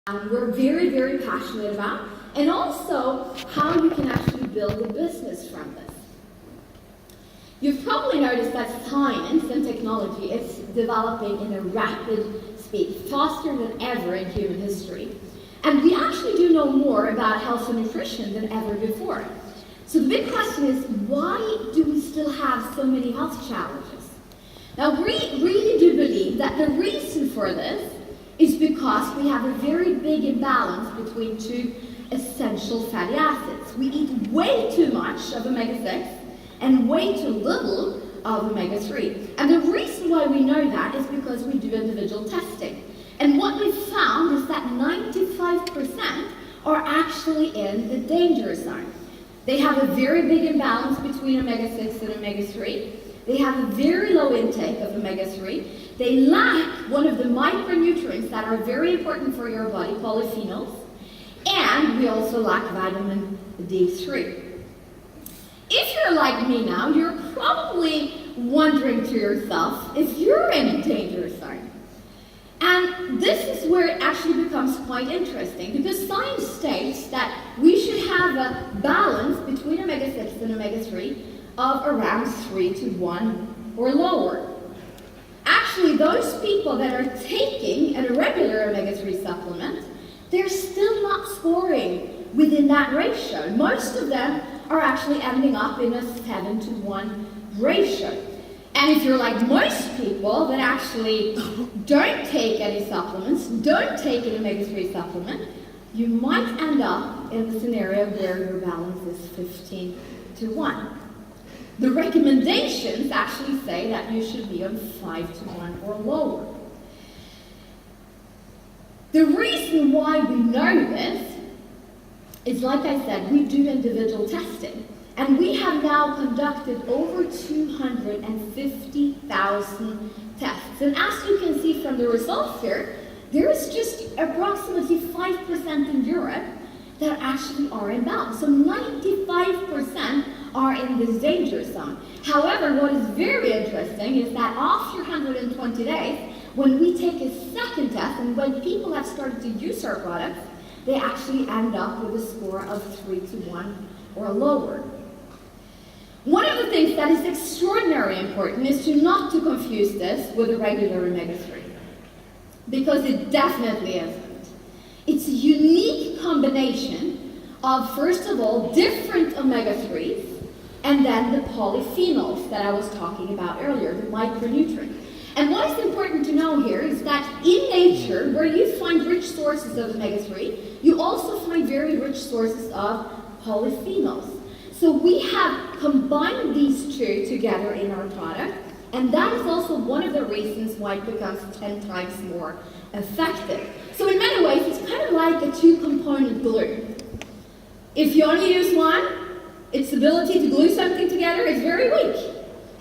we're very, very passionate about, and also how you can actually build a business from this. You've probably noticed that science and technology is developing in a rapid speed, faster than ever in human history. And we actually do know more about health and nutrition than ever before. So the big question is, why do we still have so many health challenges? Now, we really do believe that the reason for this is because we have a very big imbalance between two essential fatty acids. We eat way too much of omega-6 and way too little of omega-3. And the reason why we know that is because we do individual testing. And what we've found is that 95% are actually in the danger zone. They have a very big imbalance between omega-6 and omega-3. They have a very low intake of omega-3. They lack one of the micronutrients that are very important for your body, polyphenols. And we also lack vitamin D3. If you're like me now, you're probably wondering to yourself if you're in a danger zone. And this is where it actually becomes quite interesting, because science states that we should have a balance between omega-6 and omega-3 of around 3 to 1 or lower. Actually, those people that are taking a regular omega-3 supplement, they're still not scoring within that ratio. Most of them are actually ending up in a 7 to 1 ratio. And if you're like most people that actually don't take any supplements, don't take an omega-3 supplement, you might end up in the scenario where your balance is 15 to 1. The recommendations actually say that you should be on 5 to 1 or lower. The reason why we know this is, like I said, we do individual testing. And we have now conducted over 250,000 tests. And as you can see from the results here, there is just approximately 5% in Europe that actually are in balance. So 95% are in this danger zone. However, what is very interesting is that after 120 days, when we take a second test and when people have started to use our products, they actually end up with a score of 3 to 1 or lower. One of the things that is extraordinarily important is not to confuse this with a regular omega-3, because it definitely isn't. It's a unique combination of, first of all, different omega-3s, and then the polyphenols that I was talking about earlier, the micronutrients. And what is important to know here is that in nature, where you find rich sources of omega-3, you also find very rich sources of polyphenols. So we have combined these two together in our product, and that is also one of the reasons why it becomes 10 times more effective. So in many ways, it's kind of like a two-component glue. If you only use one, its ability to glue something together is very weak.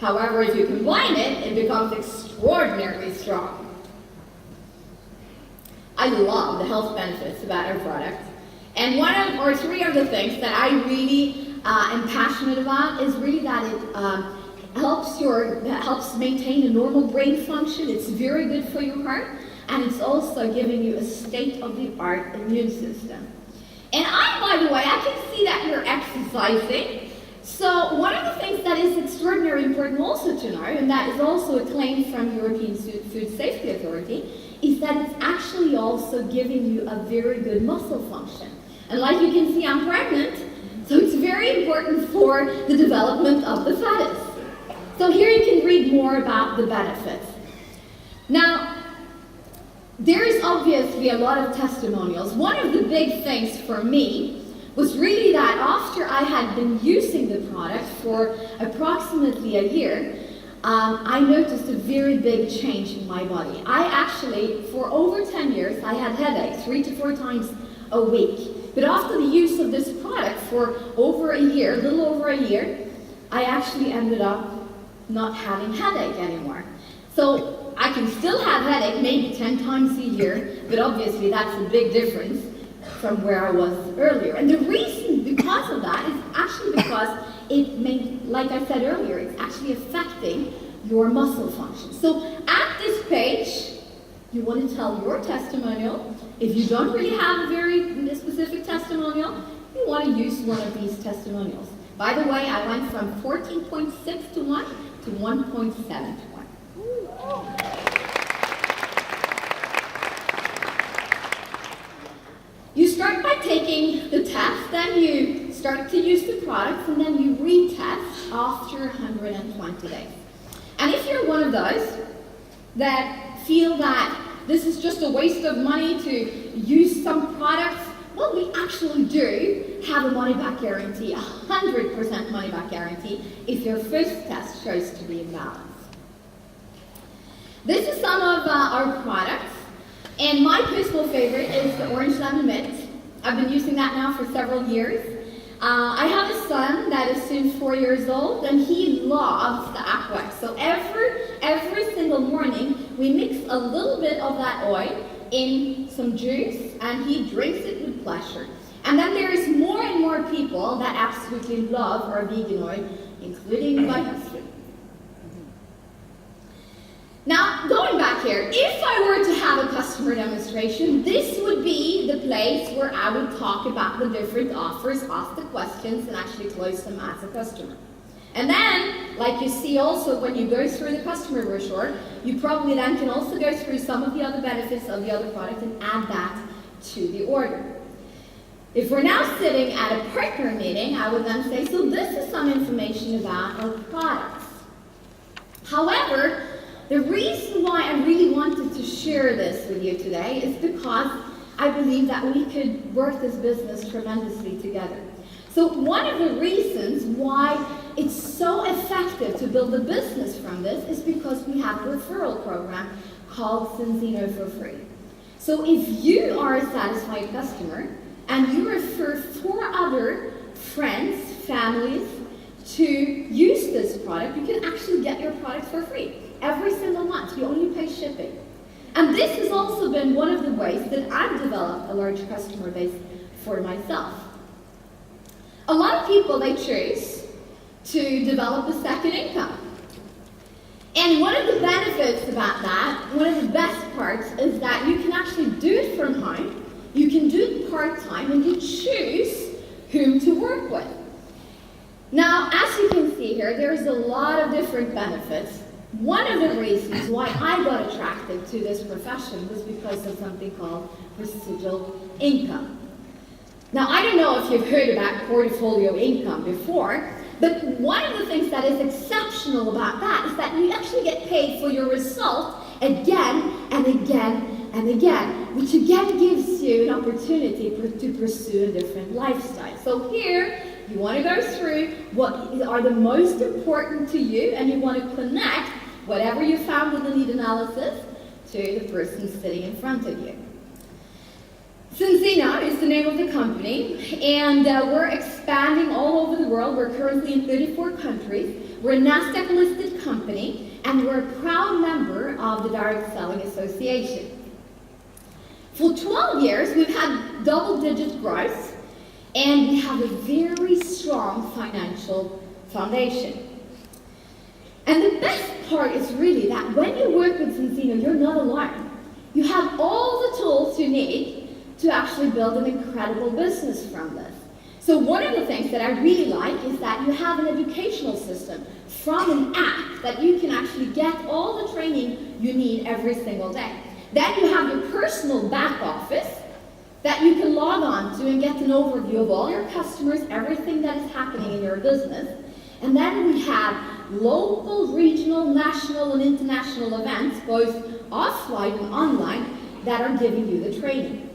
However, if you combine it, it becomes extraordinarily strong. I love the health benefits about our product. And one of, or three of the things that I really am passionate about is really that it helps maintain a normal brain function. It's very good for your heart, and it's also giving you a state-of-the-art immune system. And by the way, I can see that you're exercising. So one of the things that is extraordinarily important also to know, and that is also a claim from European Food Safety Authority, is that it's actually also giving you a very good muscle function. And like you can see, I'm pregnant, so it's very important for the development of the fetus. So here you can read more about the benefits. Now, there is obviously a lot of testimonials. One of the big things for me was really that after I had been using the product for approximately a year, I noticed a very big change in my body. I actually, for over 10 years, I had headaches 3 to 4 times a week. But after the use of this product for over a year, a little over a year, I actually ended up not having headache anymore. So I can still have headache maybe 10 times a year, but obviously that's a big difference from where I was earlier. And the reason because of that is actually because like I said earlier, it's actually affecting your muscle function. So at this page, You want to tell your testimonial. If you don't really have a very specific testimonial, you want to use one of these testimonials. By the way, I went from 14.6 to 1 to 1.7 to 1. You start by taking the test, then you start to use the products, and then you retest after 120 days. And if you're one of those that feel that this is just a waste of money to use some products, well, we actually do have a money-back guarantee, 100% money-back guarantee, if your first test shows to be imbalanced. This is some of our products, and my personal favorite is the Orange Lemon Mint. I've been using that now for several years. I have a son that is soon 4 years old, and he loves the Aquex. So every single morning, we mix a little bit of that oil in some juice, and he drinks it with pleasure. And then there's more and more people that absolutely love our vegan oil, including my husband. Now, going back here, if I were to have a customer demonstration, this would be the place where I would talk about the different offers, ask the questions, and actually close them as a customer. And then, like you see also when you go through the customer brochure, you probably then can also go through some of the other benefits of the other product and add that to the order. If we're now sitting at a partner meeting, I would then say, so this is some information about our products. However, the reason why I really wanted to share this with you today is because I believe that we could work this business tremendously together. So one of the reasons why it's so effective to build a business from this is because we have a referral program called Senzino for Free. So if you are a satisfied customer and you refer 4 other friends, families to use this product, you can actually get your product for free. Every single month, you only pay shipping. And this has also been one of the ways that I've developed a large customer base for myself. A lot of people, they choose to develop a second income. And one of the benefits about that, one of the best parts, is that you can actually do it from home, you can do it part-time, and you choose whom to work with. Now, as you can see here, there's a lot of different benefits. One of the reasons why I got attracted to this profession was because of something called residual income. Now, I don't know if you've heard about portfolio income before, but one of the things that is exceptional about that is that you actually get paid for your result again and again and again, which again gives you an opportunity to pursue a different lifestyle. So here, you want to go through what are the most important to you, and you want to connect whatever you found in the need analysis to the person sitting in front of you. Senzino is the name of the company, and we're expanding all over the world. We're currently in 34 countries. We're a NASDAQ-listed company, and we're a proud member of the Direct Selling Association. For 12 years, we've had double-digit growth, and we have a very strong financial foundation. And the best part is really that when you work with Senzino, you're not alone. You have all the tools you need to actually build an incredible business from this. So one of the things that I really like is that you have an educational system from an app that you can actually get all the training you need every single day. Then you have your personal back office that you can log on to and get an overview of all your customers, everything that is happening in your business. And then we have local, regional, national, and international events, both offline and online, that are giving you the training.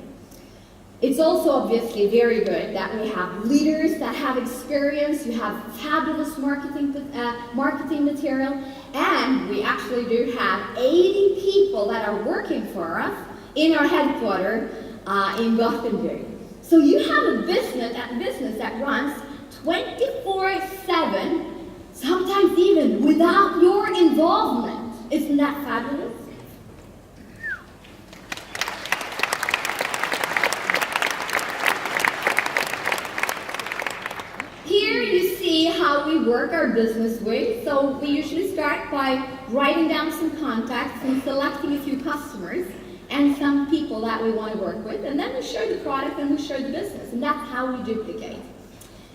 It's also obviously very good that we have leaders that have experience, you have fabulous marketing material, and we actually do have 80 people that are working for us in our headquarters in Gothenburg. So you have a business that runs 24/7, sometimes even without your involvement. Isn't that fabulous? Here you see how we work our business with. So we usually start by writing down some contacts and selecting a few customers. and some people that we want to work with, and then we show the product and we show the business, and that's how we duplicate.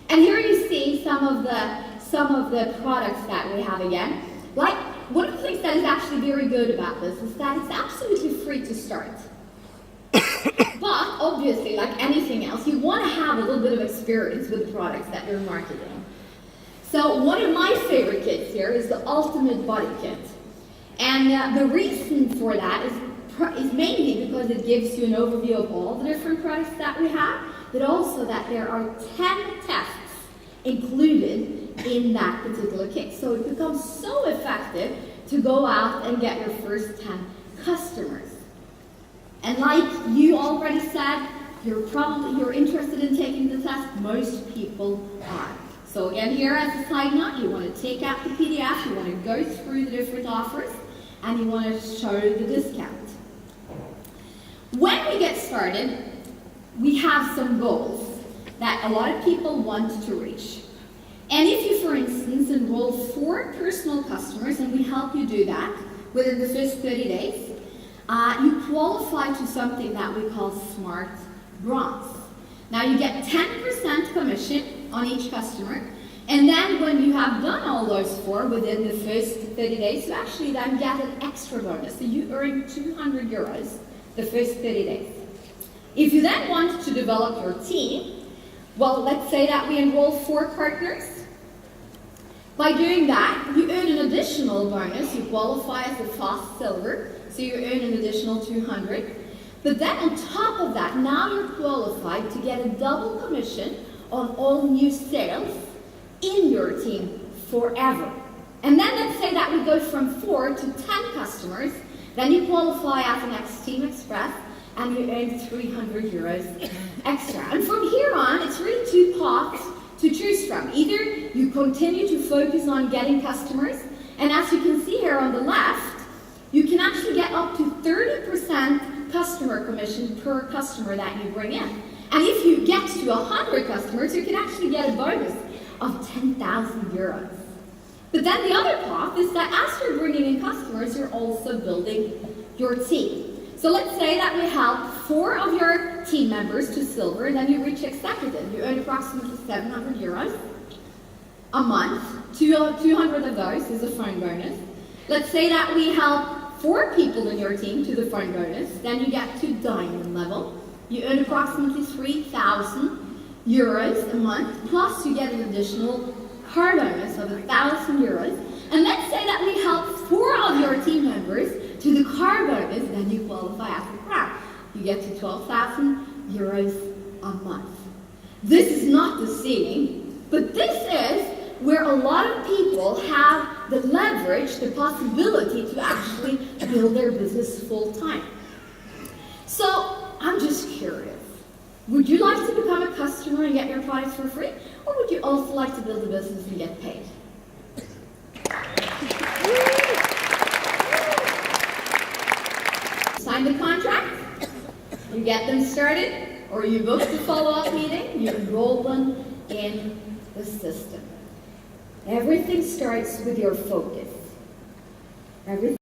And here you see some of the products that we have again. Like, one of the things that is actually very good about this is that it's absolutely free to start. But obviously, like anything else, you want to have a little bit of experience with the products that you're marketing. So one of my favorite kits here is the Ultimate Body Kit. And the reason for that is mainly because it gives you an overview of all the different products that we have, but also that there are 10 tests included in that particular kit. So it becomes so effective to go out and get your first 10 customers. And like you already said, you're interested in taking the test. Most people are. So again, here as a side note, you want to take out the PDF, you want to go through the different offers, and you want to show the discount. When we get started, we have some goals that a lot of people want to reach. And if you, for instance, enroll 4 personal customers, and we help you do that within the first 30 days, you qualify to something that we call Smart Bronze. Now you get 10% commission on each customer, and then when you have done all those 4 within the first 30 days, you actually then get an extra bonus. So you earn 200 euros the first 30 days. If you then want to develop your team, well, let's say that we enroll 4 partners. By doing that, you earn an additional bonus. You qualify as a fast silver, so you earn an additional 200. But then on top of that, now you're qualified to get a double commission on all new sales in your team forever. And then let's say that we go from 4 to 10 customers, then you qualify as an Team Express, and you earn 300 euros extra. And from here on, it's really 2 paths to choose from. Either you continue to focus on getting customers, and as you can see here on the left, you can actually get up to 30% customer commission per customer that you bring in. And if you get to 100 customers, you can actually get a bonus of 10,000 euros. But then the other path is that as you're bringing in customers, you're also building your team. So let's say that we help 4 of your team members to silver, and then you reach executive. You earn approximately 700 euros a month. 200 of those is a phone bonus. Let's say that we help 4 people in your team to the phone bonus, then you get to diamond level. You earn approximately 3,000 euros a month, plus you get an additional car bonus of 1,000 euros. And let's say that we help 4 of your team members to the car bonus, then you qualify as a crown. You get to 12,000 euros a month. This is not the ceiling, but this is where a lot of people have the leverage, the possibility to actually build their business full time. So I'm just curious. Would you like to become a customer and get your products for free? Or would you also like to build a business and get paid? Sign the contract, you get them started, or you book the follow-up meeting, you enroll them in the system. Everything starts with your focus. Everything